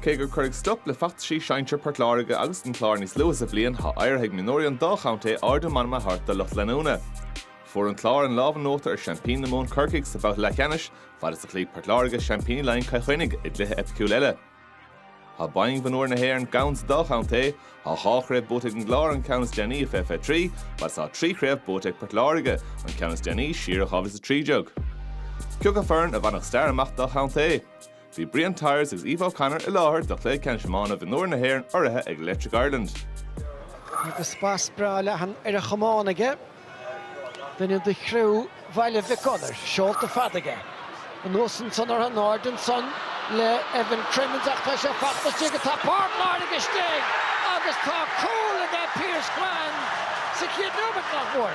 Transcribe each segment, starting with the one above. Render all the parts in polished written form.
Cé gur chuirigh stop le feachtasaí seintir per Láirge agus an Clare níos luas a bblion tha Iomána Mionúir an dá chaunta Iomána harta Loch Leanúna. Fuair an Clare an lábhan nóta ar Champagne na món Corcaigh sa bhealach le Ceannais, fad is a clí per Láirge Champagne lein caichuinig I dlithe epiciúil eile. Tá baing van uair na hÉireann gans dá chaunta, tá háchréibh bótaigh an Clare an Ceannais FF3, bas tá tríchréibh bótaigh per Láirge an Ceannais siar a chavis a trídeog. Ceog a fearn a bhanach stair amach dá chaunta. Bhí Brian Tyres agus Eva O'Connor I láthir do chlé Iomána Mionúir na hÉireann ortha ag Electric Ireland. Agus bas bra lehan a chamánaige, den de chrú bhaile bhicodar, seolta fadaige. An osan son ar an Norden son le Evan Crimmins ach tá sé fachtas tíga tá Páirt Láirge stig, agus tá cúlaige Pierce Clan sa chéad nómad nach mór.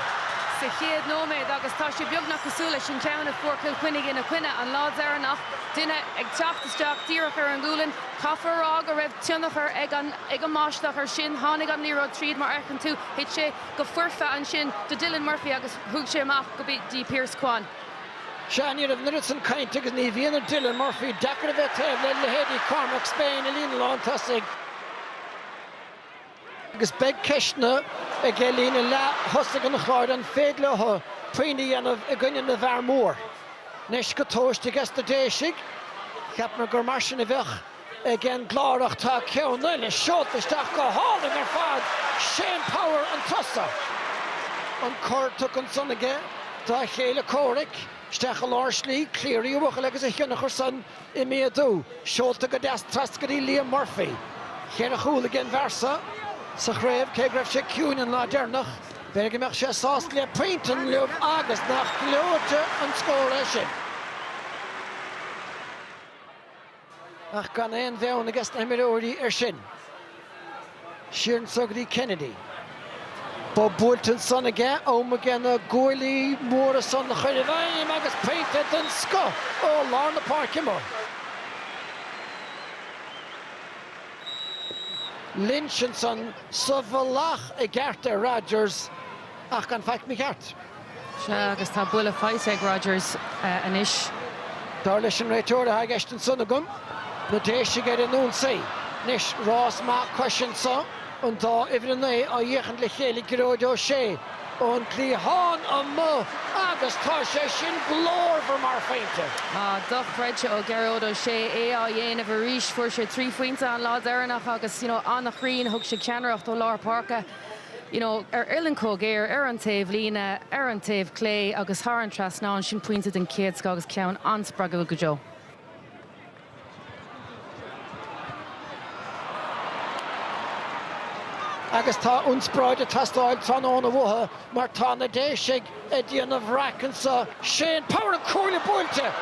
Sa chéad nóméid agus tá sé beagnach cosúla sin teanna fuór Cluiche in a cuine an lád éireannach duine ag teachtasteach díreach ar an gúlan cafarrág a raibh tionachar ag an máisteach ar sin tháinig an líród tríd mar eichan tú hit sé go fuirfa an sin do Dylan Murphy agus thug sé amach go bí dí Pierce Clan. Seannais of Nitson Kaint agus ní bhíonar Dylan Murphy dachar a bheith taobh le héadí Cormac Spain a líon lán tasig. Agus beg ceisna a gelína le hosig an chláir an féad le ho príní anmh a gcuine na bhar mór. Nes go tóiste gesta déisig, cheapnar gur mar sin a bheith ag an glárach tá ceanna le seoltaisteach go háling ar fad Shane Power an tosa. An cór tuc an sonnaige tá chéile córic, steach a lár slí, cléirí uach agus a chionnachar san I méadú. Seolta go deas trascarí Liam Murphy. Chéir a chúla gin versa, sa chréibh cé greibh sé ciún an ládéarnach, beag meach sé sás le pointan leomh agus nach glóte an scóra sin. Ach gan éon bheann agus na imireoirí ar sin. Siarn Sogdy Kennedy. Bob Bolton son aige, óma gena Goilí mór a son na chuir bhaim agus pointe den sco ó lár na Parkimore. Lynch and son sa bhalach a Gerta Rogers ach gan feic mi gart. Se agus tá bula fáis ag Rogers anis. Dar leis an réiteoir a haigist an son agum, na déise geir an nún sé. Nis Ross má question sa, an dá ifrinné a dhéchan le chéli gróid ó sé. An clíhán an mo, agus tá sé sin glór for mar féinte. Doch reidse ó Geróid ó sé a dhéanamh a ríis fuair sé trí fointe an lád éireannach agus annach rion thug sé ceannaireacht ó Lár Parca. Ar Ireland cógéir ar an taobh lína, ar an taobh clé agus thar an trasná sin pointe den céad agus ceann anspragad go jo. Agus tá unspráid a tastáil tróna bhtha mar tá na déisig a dtíanamh raccan sa Shane Power an cúrla búilte.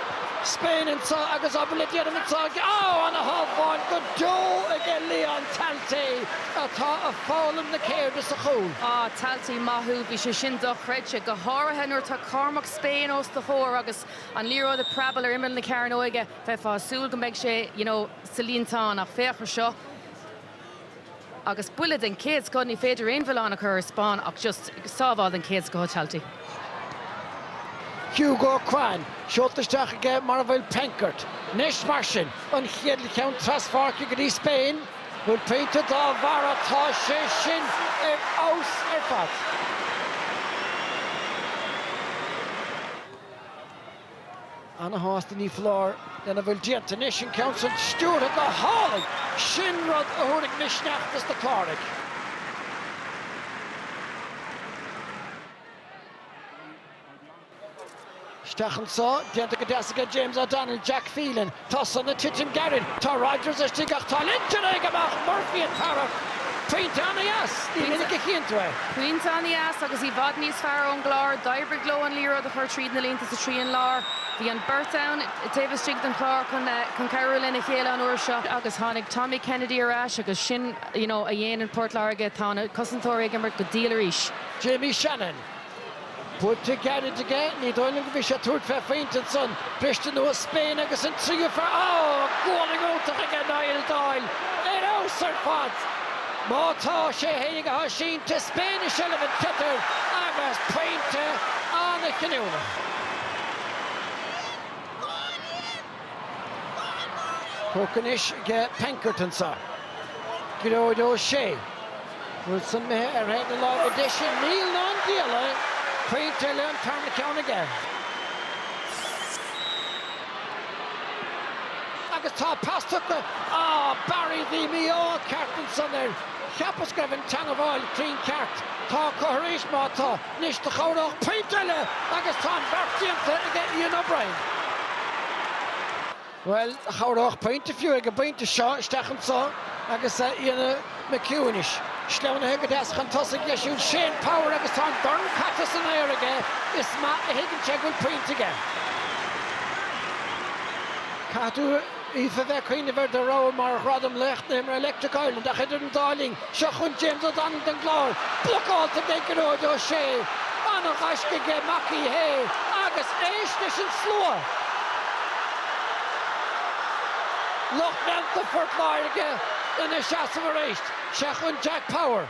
Spain an sa agus abla dtíanamh an sa an a hábháin go dó ag Leon Talty atá a fálam na céirde sa chúl. Talty maithú bhí sé sin doch reidse go háirithe nuair tá Cormac Spain os de chóir agus an líróid a prabal ar imime na ceann óige bheith fásúil go mbeidh sé sa líontán ach féachar seo. Agus bula den céad go ní féidir aon a chur Spáin ach just sábháil den céad go Talty. Hugo Kwan, seoltaisteach aige mar bhfuil Penkert. Nes mar sin, an chéad le ceann trasfáce go dtí Spain, bhfuil peinte dá bhar atá sé sin ar ós ar fad. Anna hásta ní flár, lena bhfuil dianta nes sin ceann san stúr a go hálaigh, sin rud a thuirigh misneachtas de Clárigh. Stachan sa, dianta go deasaige James O'Donnell, Jack Phelan, tá san na Titim Garrett, tá Rogers ar stigach, tá Lynton ag amach, Murphy an Tara, Puinte an ias, ní minic a chintre. Puinte an ias agus í bhd níos fearr ón glár, d'oibre gló an líróid a chur tríd na línta sa trí an lár. Bhí an Bertown, taobh stig den chlár chun Carolyn a chéile an uair seo, agus tháinig Tommy Kennedy arás agus sin a dhéanaan Port Láirge tána cosantóir ag immert go díal arís. Jamie Shannon. Put together again, ní dóilim go bhí sé túirt fe féintean son, Christian ó Spain agus an tríú fear, góling ótach ag an Niall Doyle, ar ós ar fad. Mátá sé héige há sínta Spain is seo an cetar agus pointe an na ciniúna. Cócanis ge Pinkerton sa. Giro do Shea. Wilson me er het de log edition Neil non deal. Pre-tail and turn the count again. Agus tá pass took the Barry the Mio Carton son there. Chiapas Gavin Tangaval clean cart. Tá Coharish Mata Nish the Chorach pre-tail agus tá Bartianta again Ian O'Brien. Well, Chorach point of view again point to shot Stachan sa agus Ian McEwenish. Slán hega das chan tosig yeshun Shane Power agus tá Darn Cattis in air again. Is ma hegen check will point again. Catu Ifa ve queen of the row mar Rodham Lecht name Electric Island. A hidden darling. Shachun James O'Donnell and Clare. Block all to make it out O'Shea. Anna Hashke ge Maki Hay. Agus Eish and slower. Look down to Fort Láirge in a shots of a race. Shachun Jack Power.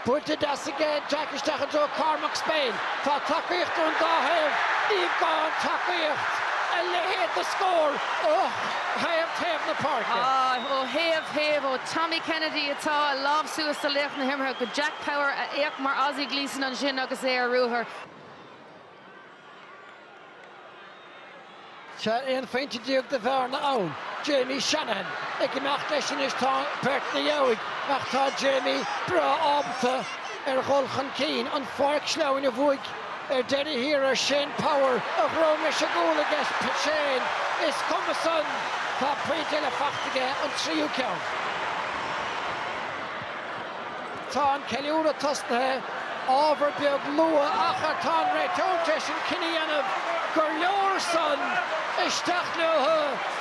Put it as again. Jack is taken to Cormac Spain. For Takicht and Dahev. Egon Takicht. And they hit the score. Oh, have the park. Oh, Tommy Kennedy atá love suas the left na himmer go Jack Power a mar Ozzy Gleason on Shin agus é ruher. Chat in fainted Duke the Varna own. Jamie Shannon. Ik macht lessen is tá Bert na Joig. Macht tá Jamie bra abte Golchan Keen on Fork Slow in a Voig. Derry here Shane Power of Romish a goal against Shane. Is Commerson. Tá pre-tail a fachtige on Triu count. Tá Kellyura Tusne Overbjörg Lua Acha Tá Retotesh and Kinnianov Gorlorson Ishtachno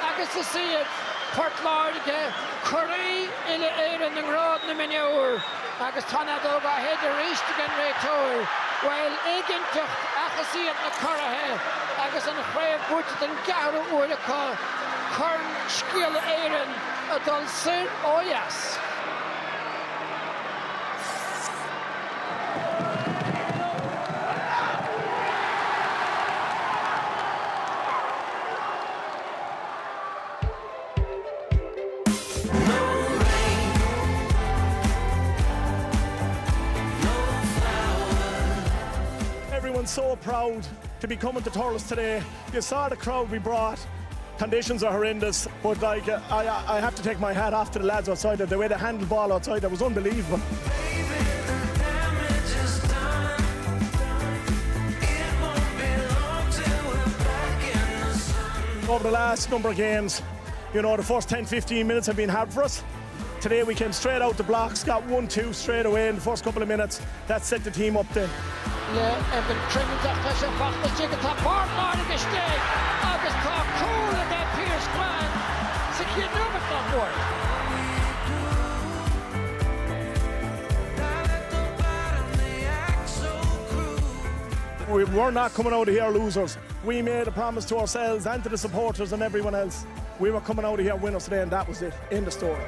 agus to see it Port Láirge Curry in the Éireann and Rodham Mionúir agus Tá Nadoga header east again Retoir while Egintucht Acha see it na Currahe agus an Chrave Butchit and Garo Urlaka Curn Skill Éireann a Dulcin oh yes. Everyone's so proud to be coming to Thurles today. You saw the crowd we brought. Conditions are horrendous, but like I have to take my hat off to the lads outside there. The way they handled the ball outside, that was unbelievable. Over the last number of games, you know, the first 10-15 minutes have been hard for us. Today we came straight out the blocks, got 1-2 straight away in the first couple of minutes. That set the team up then. Evan Trimmondacht has a back the chicken top Port Láirge stay. August top cool and that Pierce Clan. Secure number top board. We were not coming out of here losers. We made a promise to ourselves and to the supporters and everyone else. We were coming out of here winners today, and that was it. End of story.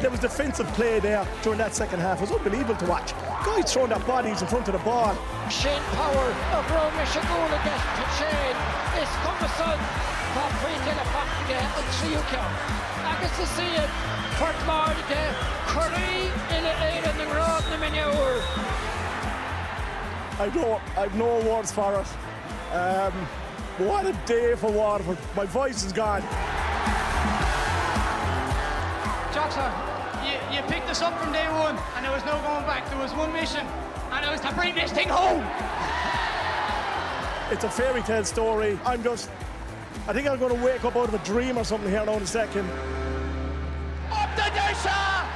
There was defensive play there during that second half. It was unbelievable to watch. Guys throwing their bodies in front of the ball. Shane Power of Romish a goal against Shane. It's Commerson. Top pre-tail a fachtige on Triu count. Agus to see it. Port Láirge Curry in the Éireann and Rodham Mionúir. I've no words for it. What a day for Waterford. My voice is gone. Joxer, you picked us up from day one and there was no going back. There was one mission and it was to bring this thing home. It's a fairy tale story. I think I'm going to wake up out of a dream or something here now in a second. Up the Dusha!